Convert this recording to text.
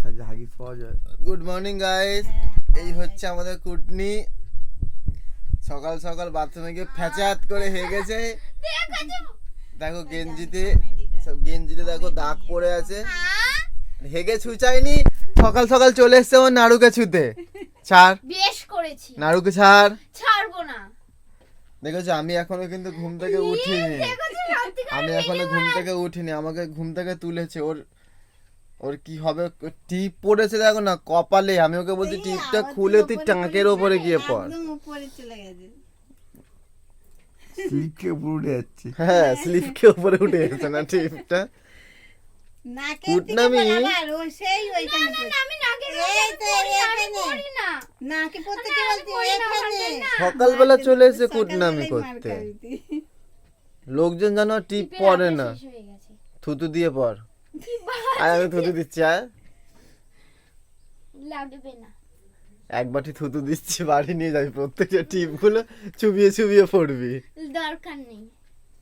সাইজে হাগিস পাওয়া যায়। গুড মর্নিং গাইস, এই হচ্ছে আমাদের কুটনি। সকাল সকাল বাথরুমে গিয়ে ফ্যাচাত করে হয়ে গেছে। দেখো গেঞ্জিতে দেখো দাগ পড়ে আছে। হেগে ছুচাইনি, সকাল সকাল চলে এসছে আমার নাড়ুকে ছুতে। ছাড়, বেশ করেছি। নাড়ুকে ছাড়। ছাড়বো না। দেখেছো আমি এখনো কিন্তু ঘুম থেকে উঠিনি। আমাকে ঘুম থেকে তুলেছে। ওর কি হবে, টিপ পড়েছে দেখো না কপালে। আমি ওকে বলছি টিপটা খুলে তুই টাঁকের ওপরে গিয়ে পড়। স্লিপ কে উপরে উঠে যাচ্ছে। হ্যাঁ, স্লিপ কে উপরে উঠে যাচ্ছে না টিপটা। কুটনামি সকালবেলা চলে এসে কুটনামি করতে। লোকজন জানো টিপ পড়ে না, থুতু দিয়ে পড়। আর আমি থুতু দিচ্ছি। লাগবে না, এক বাটি থুতু দিচ্ছি, বাড়ি নিয়ে যাবি, প্রত্যেকটা টিপ গুলো চুবিয়ে চুবিয়ে পড়বি। দরকার নেই।